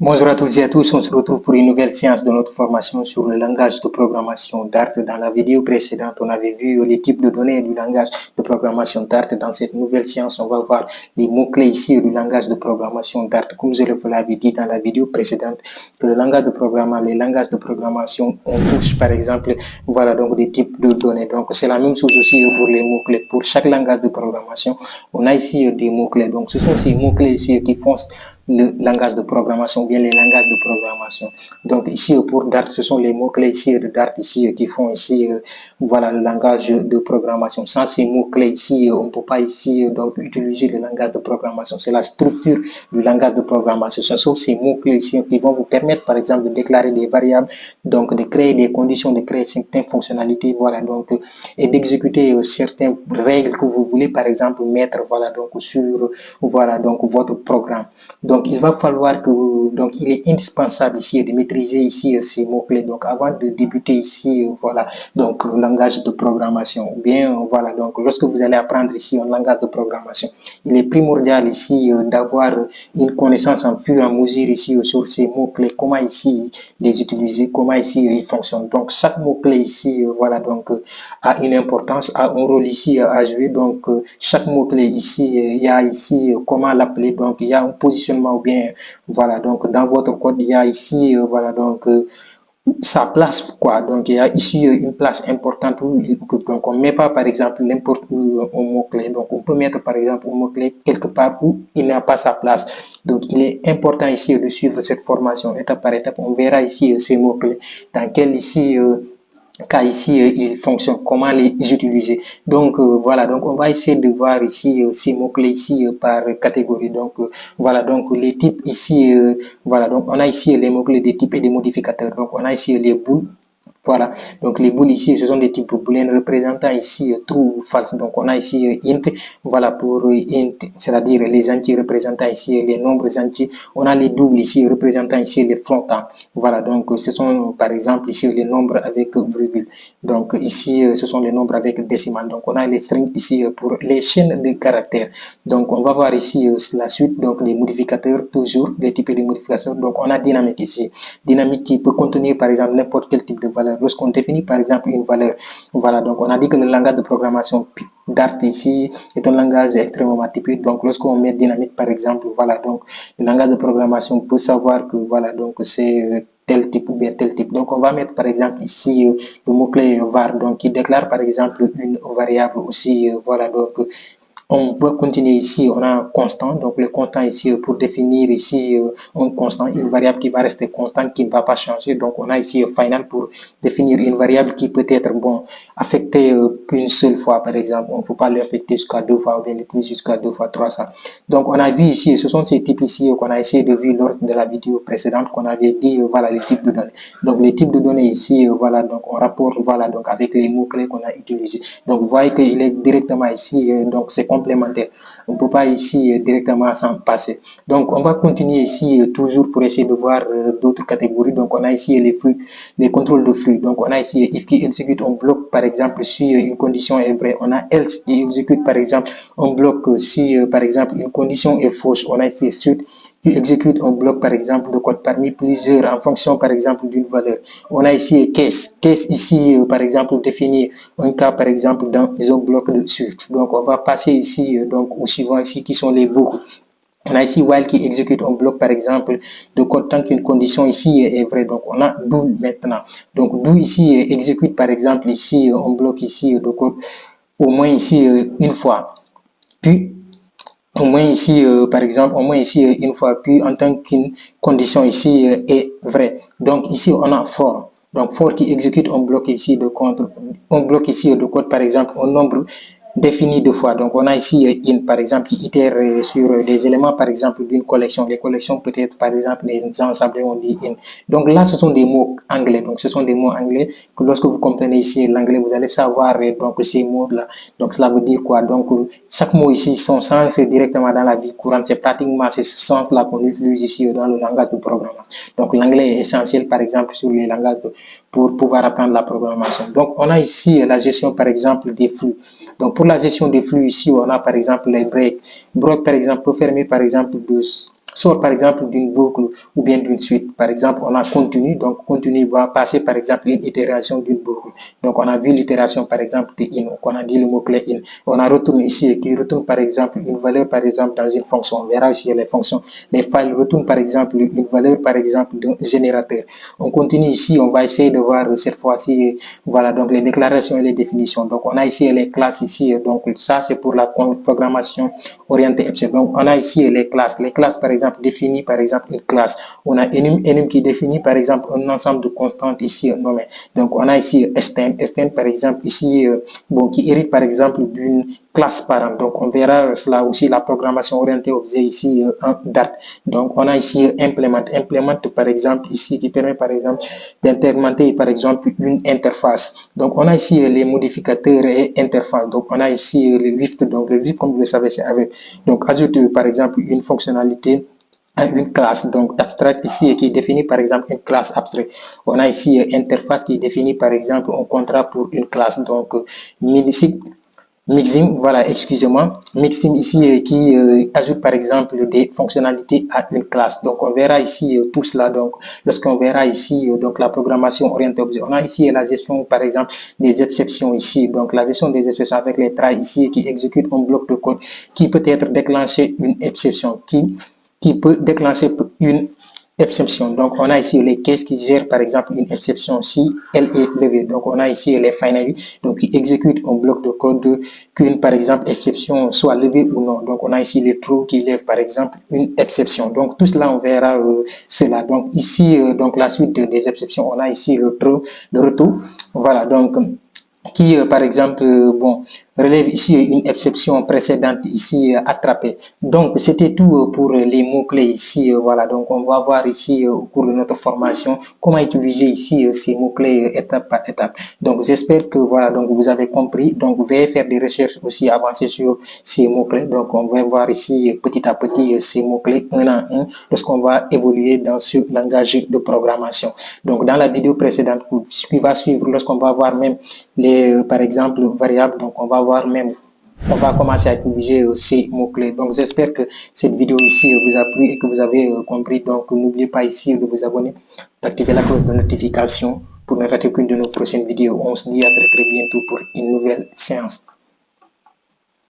Bonjour à toutes et à tous, on se retrouve pour une nouvelle séance de notre formation sur le langage de programmation Dart. Dans la vidéo précédente, on avait vu les types de données du langage de programmation Dart. Dans cette nouvelle séance, on va voir les mots-clés ici du langage de programmation Dart. Comme je vous l'avais dit dans la vidéo précédente, que le langage de programmation, les langages de programmation, on touche par exemple, voilà donc des types de données. Donc c'est la même chose aussi pour les mots-clés. Pour chaque langage de programmation, on a ici des mots-clés. Donc ce sont ces mots-clés ici qui font le langage de programmation, bien les langages de programmation. Donc ici pour Dart, ce sont les mots-clés ici de Dart ici qui font ici, voilà le langage de programmation. Sans ces mots-clés ici, on ne peut pas ici donc utiliser le langage de programmation. C'est la structure du langage de programmation. Ce sont ces mots-clés ici qui vont vous permettre par exemple de déclarer des variables, donc de créer des conditions, de créer certaines fonctionnalités, voilà donc et d'exécuter certaines règles que vous voulez par exemple mettre, voilà donc sur voilà donc votre programme. Donc, il va falloir que, donc, il est indispensable ici de maîtriser ici ces mots-clés. Donc, avant de débuter ici, voilà, donc, le langage de programmation. Ou bien, voilà, donc, lorsque vous allez apprendre ici un langage de programmation, il est primordial ici d'avoir une connaissance en fur et à mesure ici sur ces mots-clés, comment ici les utiliser, comment ici ils fonctionnent. Donc, chaque mot-clé ici, voilà, donc, a une importance, a un rôle ici à jouer. Donc, chaque mot-clé ici, il y a ici comment l'appeler. Donc, il y a un positionnement ou bien, voilà, donc, dans votre code, il y a ici, voilà, donc, sa place, quoi. Donc, il y a ici une place importante où il occupe. Donc, on ne met pas, par exemple, n'importe où un mot-clé. Donc, on peut mettre, par exemple, un mot-clé quelque part où il n'a pas sa place. Donc, il est important ici de suivre cette formation étape par étape. On verra ici ces mots-clés dans quel ici cas ici ils fonctionnent, comment les utiliser. Donc voilà, donc on va essayer de voir ici ces mots-clés ici par catégorie. Donc voilà, donc les types ici, voilà, donc on a ici les mots-clés des types et des modificateurs. Donc on a ici les boules. Voilà, donc les boules ici, ce sont des types booléens représentant ici true ou false. Donc on a ici int, voilà pour int, c'est-à-dire les entiers représentant ici les nombres entiers. On a les doubles ici représentant ici les flottants. Voilà, donc ce sont par exemple ici les nombres avec virgule. Donc ici, ce sont les nombres avec décimales. Donc on a les strings ici pour les chaînes de caractères. Donc on va voir ici la suite, donc les modificateurs, toujours les types de modifications. Donc on a dynamique ici. Dynamique qui peut contenir par exemple n'importe quel type de valeur. Lorsqu'on définit par exemple une valeur, voilà, donc on a dit que le langage de programmation Dart ici est un langage extrêmement typique. Donc lorsqu'on met dynamique par exemple, voilà, donc le langage de programmation peut savoir que voilà, donc c'est tel type ou bien tel type. Donc on va mettre par exemple ici le mot-clé var, donc qui déclare par exemple une variable aussi, voilà, donc on peut continuer ici, on a un constant, donc le constant ici pour définir ici un constant, une variable qui va rester constante, qui ne va pas changer. Donc on a ici final pour définir une variable qui peut être bon affectée qu'une seule fois, par exemple. On ne peut pas l'affecter jusqu'à deux fois ou bien l'utiliser jusqu'à deux fois, trois fois. Donc on a vu ici, ce sont ces types ici qu'on a essayé de voir lors de la vidéo précédente qu'on avait dit, voilà les types de données. Donc les types de données ici, voilà, donc on rapporte, voilà, donc avec les mots-clés qu'on a utilisés. Donc vous voyez qu'il est directement ici, donc c'est complémentaire. On ne peut pas ici directement s'en passer. Donc on va continuer ici toujours pour essayer de voir d'autres catégories. Donc on a ici les flux, les contrôles de flux. Donc on a ici if qui exécute un bloc par exemple si une condition est vraie. On a else qui exécute par exemple un bloc si par exemple une condition est fausse. On a ici suite qui exécute un bloc par exemple de code parmi plusieurs en fonction par exemple d'une valeur. On a ici case. Case ici par exemple définir un cas par exemple dans un bloc de suite. Donc on va passer ici donc au suivant ici qui sont les boucles. On a ici while qui exécute un bloc par exemple de code tant qu'une condition ici est vraie. Donc on a do maintenant. Donc do ici exécute par exemple ici un bloc ici de code au moins ici une fois. Puis au moins ici, par exemple, au moins ici une fois, puis en tant qu'une condition ici est vraie. Donc ici, on a for. Donc for qui exécute un bloc ici de code, un bloc ici de code, par exemple, un nombre défini deux fois. Donc on a ici in, par exemple, qui itère sur des éléments, par exemple, d'une collection. Les collections peut-être, par exemple, les ensembles, on dit in. Donc là, ce sont des mots anglais. Donc ce sont des mots anglais que lorsque vous comprenez ici l'anglais, vous allez savoir donc ces mots-là. Donc cela veut dire quoi? Donc chaque mot ici, son sens est directement dans la vie courante. C'est pratiquement ce sens-là qu'on utilise ici dans le langage de programmation. Donc l'anglais est essentiel, par exemple, sur les langages pour pouvoir apprendre la programmation. Donc on a ici la gestion, par exemple, des flux. Donc pour la gestion des flux ici, on a par exemple les breaks. Break, par exemple, peut permettre par exemple de sort par exemple d'une boucle ou bien d'une suite. Par exemple, on a continu, donc continu va passer par exemple une itération d'une boucle. Donc on a vu l'itération par exemple de in, on a dit le mot-clé in. On a retourné ici qui retourne par exemple une valeur par exemple dans une fonction. On verra ici les fonctions. Les files retournent par exemple une valeur par exemple d'un générateur. On continue ici, on va essayer de voir cette fois-ci, voilà, donc les déclarations et les définitions. Donc on a ici les classes ici, donc ça c'est pour la programmation orientée objet. Donc on a ici les classes. Les classes par exemple définissent par exemple une classe. On a enum qui définit par exemple un ensemble de constantes ici nommées. Donc on a ici stn par exemple ici, bon, qui hérite par exemple d'une classe parent. Donc on verra cela aussi, la programmation orientée objet ici en Dart. Donc on a ici implement par exemple ici qui permet par exemple d'implémenter par exemple une interface. Donc on a ici les modificateurs et interfaces. Donc on a ici le Vif. Donc le Vif, comme vous le savez, c'est avec, donc ajoute par exemple une fonctionnalité à une classe, donc abstract ici, qui définit par exemple une classe abstraite. On a ici interface qui définit par exemple un contrat pour une classe. Donc Mixim, voilà, excusez-moi, Mixim ici qui ajoute par exemple des fonctionnalités à une classe. Donc on verra ici tout cela. Donc lorsqu'on verra ici donc la programmation orientée objet, on a ici la gestion par exemple des exceptions ici. Donc la gestion des exceptions avec les tries ici qui exécute un bloc de code qui peut être déclenché une exception, qui peut déclencher une exception. Donc, on a ici les cases qui gèrent, par exemple, une exception si elle est levée. Donc, on a ici les finally, donc qui exécutent un bloc de code qu'une, par exemple, exception soit levée ou non. Donc, on a ici les true qui lèvent, par exemple, une exception. Donc, tout cela, on verra cela. Donc, ici, donc la suite des exceptions, on a ici le true, le retour. Voilà, donc qui, par exemple, bon, relève ici une exception précédente ici attrapée. Donc c'était tout pour les mots-clés ici. Voilà, donc on va voir ici au cours de notre formation comment utiliser ici ces mots-clés étape par étape. Donc j'espère que voilà, donc vous avez compris. Donc vous allez faire des recherches aussi avancées sur ces mots-clés. Donc on va voir ici petit à petit ces mots-clés un à un lorsqu'on va évoluer dans ce langage de programmation. Donc dans la vidéo précédente qui va suivre, lorsqu'on va voir même les par exemple variables, donc on va commencer à utiliser ces mots-clés. Donc, j'espère que cette vidéo ici vous a plu et que vous avez compris. Donc, n'oubliez pas ici de vous abonner, d'activer la cloche de notification pour ne rater qu'une de nos prochaines vidéos. On se dit à très bientôt pour une nouvelle séance.